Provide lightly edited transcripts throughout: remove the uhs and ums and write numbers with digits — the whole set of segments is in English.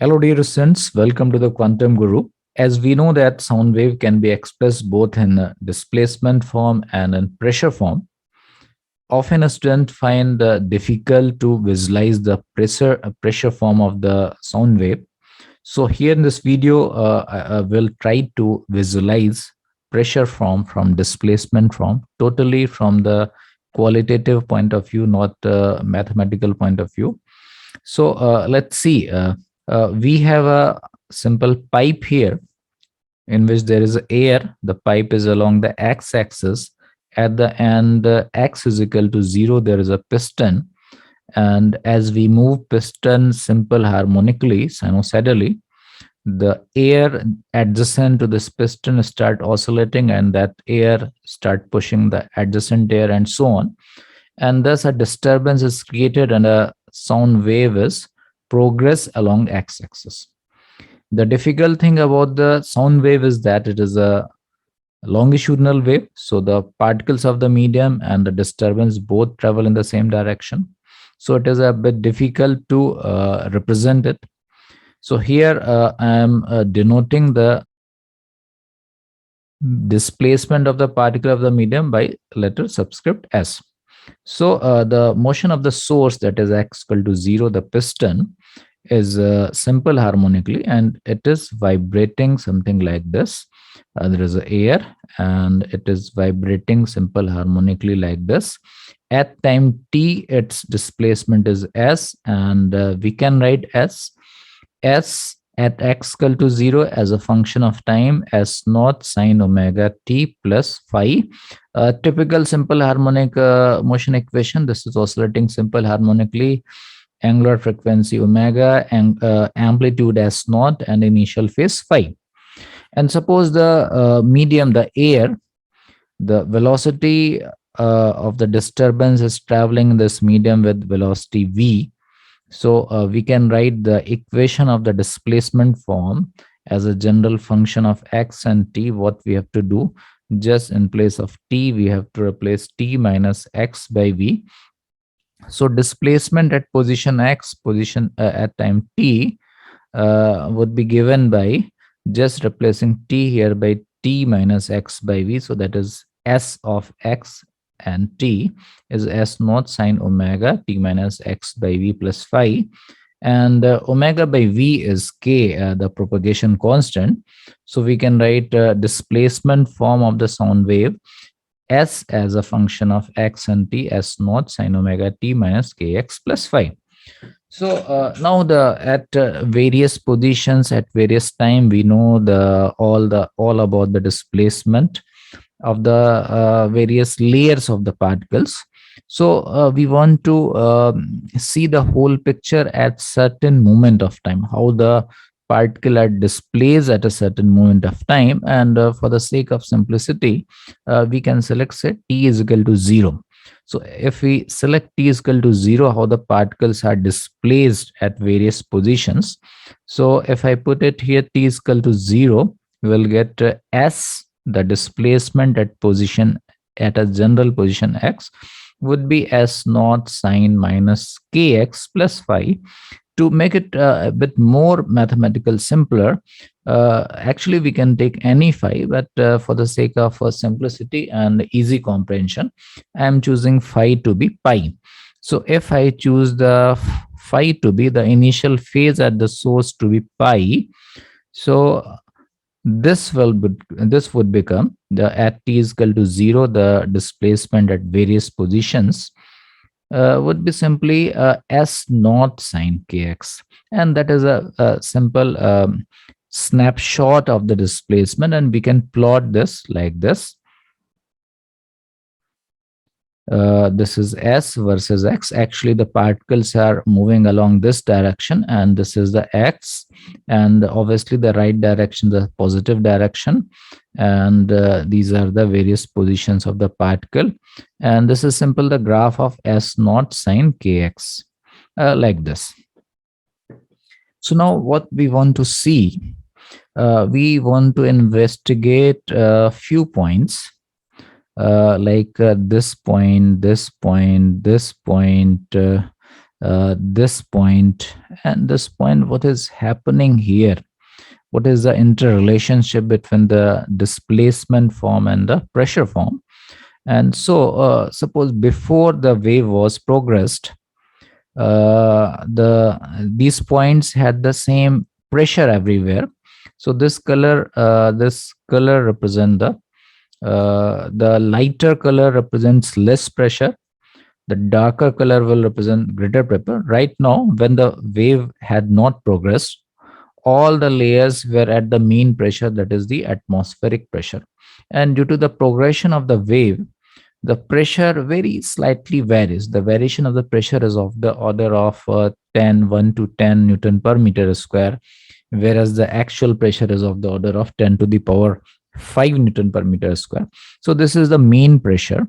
Hello, dear students. Welcome to the Quantum Guru. As we know that sound wave can be expressed both in displacement form and in pressure form, often a student find difficult to visualize the pressure form of the sound wave. So here in this video, I will try to visualize pressure form from displacement form, totally from the qualitative point of view, not mathematical point of view. So let's see. We have a simple pipe here in which there is air. The pipe is along the x-axis. At the end, x is equal to 0. There is a piston. And as we move piston simple harmonically, sinusoidally, the air adjacent to this piston start oscillating and that air start pushing the adjacent air and so on, and thus a disturbance is created and a sound wave is progress along x-axis. The difficult thing about the sound wave is that it is a longitudinal wave, so the particles of the medium and the disturbance both travel in the same direction, so it is a bit difficult to represent it. So here I am denoting the displacement of the particle of the medium by letter subscript s. So the motion of the source, that is x equal to 0, the piston, is simple harmonically and it is vibrating something like this. There is air and it is vibrating simple harmonically like this. At time t, its displacement is s, and we can write s at x equal to 0 as a function of time s naught sine omega t plus phi. Typical simple harmonic motion equation. This is oscillating simple harmonically, angular frequency omega, and amplitude s naught, and initial phase phi. And suppose the medium, the air, the velocity of the disturbance is traveling in this medium with velocity v. So we can write the equation of the displacement form as a general function of x and t. What we have to do, just in place of t, we have to replace t minus x by v. So displacement at position x, position at time t, would be given by just replacing t here by t minus x by v. So that is s of x and t is s naught sine omega t minus x by v plus phi, and omega by v is k, the propagation constant. So we can write displacement form of the sound wave s as a function of x and t, s naught sine omega t minus kx plus phi. So now the at various positions at various time, we know all about the displacement of the various layers of the particles. So we want to see the whole picture at certain moment of time, how the particle are displaced at a certain moment of time. And for the sake of simplicity, we can select, say, t is equal to 0. So if we select t is equal to 0, how the particles are displaced at various positions. So if I put it here, t is equal to 0, we will get s, the displacement at position, at a general position x, would be s naught sine minus kx plus phi. To make it a bit more mathematical simpler, actually we can take any phi, but for the sake of simplicity and easy comprehension, I am choosing phi to be pi. So if I choose the phi to be the initial phase at the source to be pi, so this would become the at t is equal to 0, the displacement at various positions would be simply s naught sine kx, and that is a simple snapshot of the displacement, and we can plot this like this. This is s versus x. Actually, the particles are moving along this direction, and this is the x, and obviously the right direction, the positive direction, and these are the various positions of the particle, and this is simple the graph of s naught sine kx, like this. So now what we want to see, we want to investigate a few points, like this point, this point, this point, this point and this point. What is happening here? What is the interrelationship between the displacement form and the pressure form? And so, suppose before the wave was progressed, these points had the same pressure everywhere. So this color represent the lighter color represents less pressure. The darker color will represent greater pressure. Right now, when the wave had not progressed, all the layers were at the mean pressure, that is the atmospheric pressure. And due to the progression of the wave, the pressure very slightly varies. The variation of the pressure is of the order of 1 to 10 Newton per meter square, whereas the actual pressure is of the order of 10 to the power 5 Newton per meter square. So this is the mean pressure.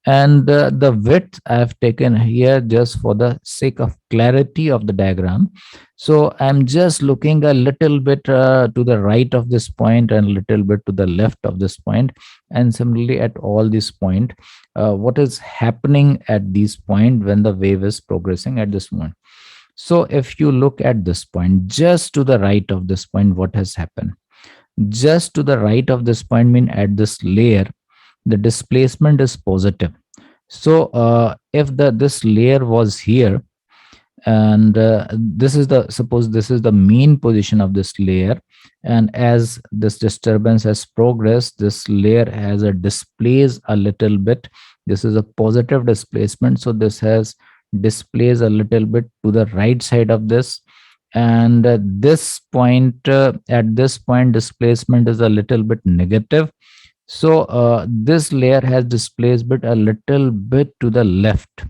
And the width I have taken here just for the sake of clarity of the diagram. So I'm just looking a little bit to the right of this point and a little bit to the left of this point, and similarly at all this point, what is happening at this point when the wave is progressing at this point. So if you look at this point, just to the right of this point, what has happened? Just to the right of this point mean at this layer, the displacement is positive. So if this layer was here, and this is the, suppose this is the mean position of this layer, and as this disturbance has progressed, this layer has a displace a little bit. This is a positive displacement, so this has displaced a little bit to the right side of this. And this point, at this point displacement is a little bit negative. So this layer has displaced bit a little bit to the left.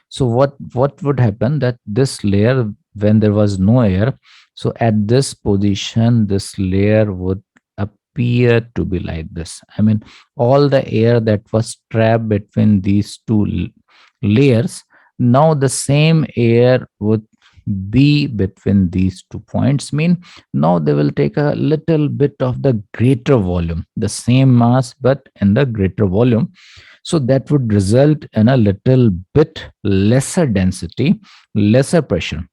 So what would happen, that this layer, when there was no air, so at this position this layer would appear to be like this. I mean, all the air that was trapped between these two layers, now the same air would be between these 2 points, mean now they will take a little bit of the greater volume, the same mass but in the greater volume. So that would result in a little bit lesser density, lesser pressure.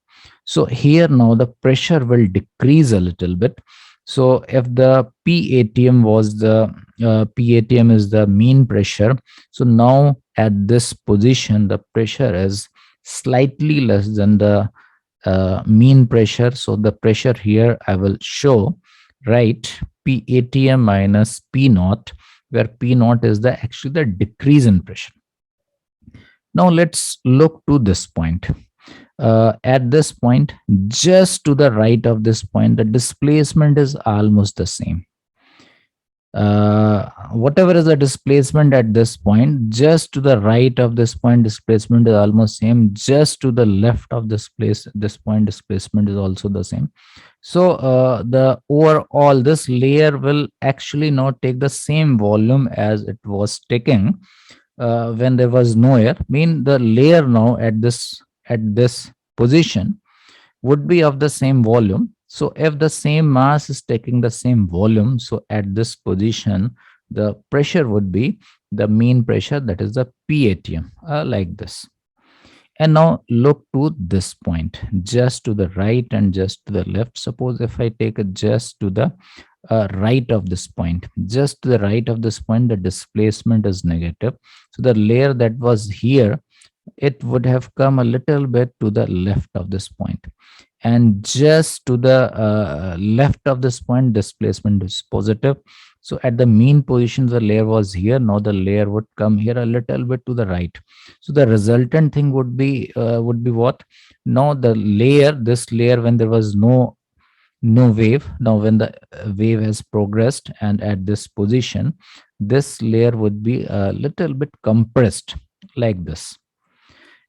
So here now the pressure will decrease a little bit. So if the PATM was the PATM is the mean pressure, so now at this position the pressure is slightly less than the mean pressure. So the pressure here I will show, right, PATM minus P naught, where P naught is the actually the decrease in pressure. Now let's look to this point. At this point, just to the right of this point, the displacement is almost the same. Whatever is the displacement at this point, just to the right of this point displacement is almost same. Just to the left of this point displacement is also the same. So the overall this layer will actually not take the same volume as it was taking when there was no air. Mean the layer now at this position would be of the same volume. So if the same mass is taking the same volume, so at this position, the pressure would be the mean pressure, that is the PATM, like this. And now look to this point, just to the right and just to the left. Suppose if I take it just to the right of this point, just to the right of this point, the displacement is negative. So the layer that was here, it would have come a little bit to the left of this point. And just to the left of this point, displacement is positive. So at the mean position, the layer was here. Now the layer would come here a little bit to the right. So the resultant thing would be what? Now the layer, this layer, when there was no wave, now when the wave has progressed and at this position, this layer would be a little bit compressed like this.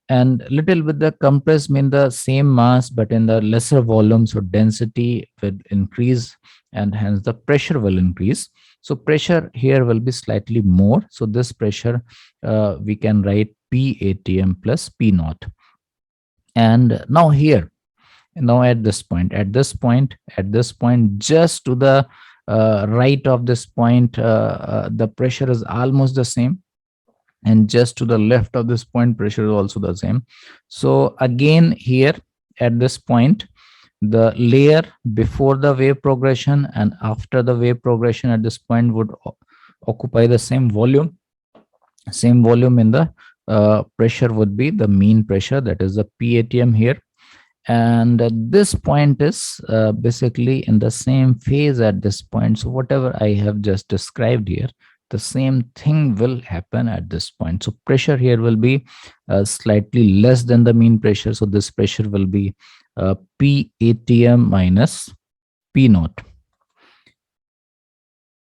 And little bit the compressed mean the same mass but in the lesser volume, so density will increase and hence the pressure will increase. So pressure here will be slightly more. So this pressure we can write PATM plus P naught. And now here, now at this point, just to the right of this point, the pressure is almost the same. and just to the left of this point pressure is also the same. So again here at this point, the layer before the wave progression and after the wave progression at this point would occupy the same volume. Same volume in the pressure would be the mean pressure, that is the PATM here. And this point is basically in the same phase at this point. So whatever I have just described here, the same thing will happen at this point. So pressure here will be slightly less than the mean pressure. So this pressure will be PATM minus P naught.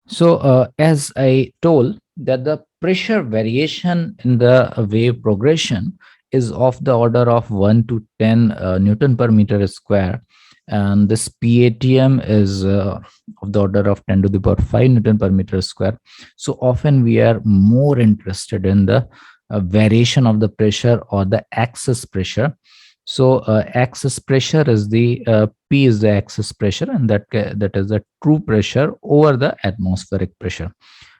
So as I told that the pressure variation in the wave progression is of the order of 1 to 10 Newton per meter square. And this PATM is of the order of 10 to the power 5 Newton per meter square. So often we are more interested in the variation of the pressure or the axis pressure. So axis pressure is the P is the axis pressure, and that is the true pressure over the atmospheric pressure.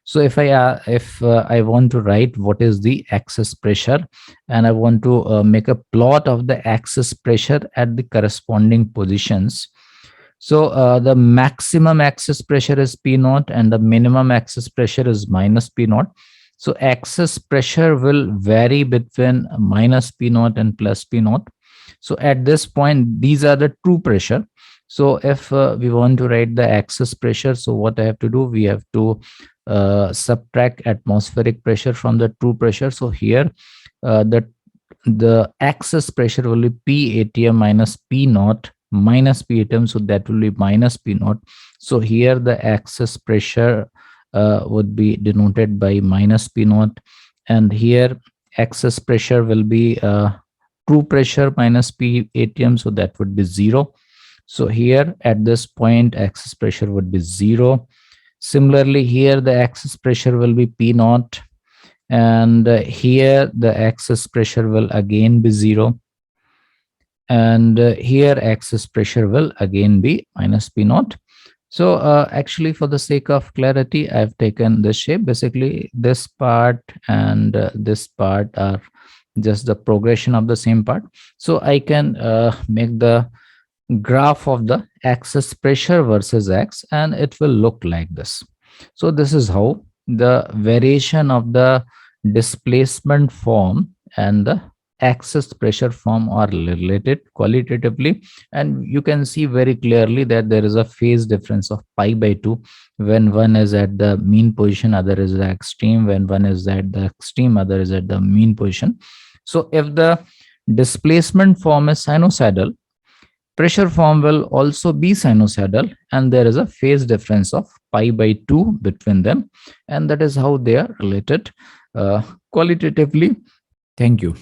So if I want to write what is the axis pressure, and I want to make a plot of the axis pressure at the corresponding positions. So the maximum axis pressure is P naught and the minimum axis pressure is minus P naught. So axis pressure will vary between minus P naught and plus P naught. So at this point, these are the true pressure. So if we want to write the axis pressure, so what I have to do, we have to subtract atmospheric pressure from the true pressure. So here the axis pressure will be PATM minus P naught minus PATM. So that will be minus P naught. So here the axis pressure would be denoted by minus P naught, and here axis pressure will be true pressure minus PATM, so that would be 0. So here at this point axis pressure would be 0. Similarly here the axis pressure will be P naught, and here the axis pressure will again be 0, and here axis pressure will again be minus P naught. So actually, for the sake of clarity, I've taken this shape. Basically this part and this part are just the progression of the same part. So I can make the graph of the axis pressure versus x, and it will look like this. So this is how the variation of the displacement form and the axis pressure form are related qualitatively, and you can see very clearly that there is a phase difference of pi by 2 when one is at the mean position, other is the extreme. When one is at the extreme, other is at the mean position. So if the displacement form is sinusoidal, pressure form will also be sinusoidal, and there is a phase difference of pi by 2 between them, and that is how they are related qualitatively. Thank you.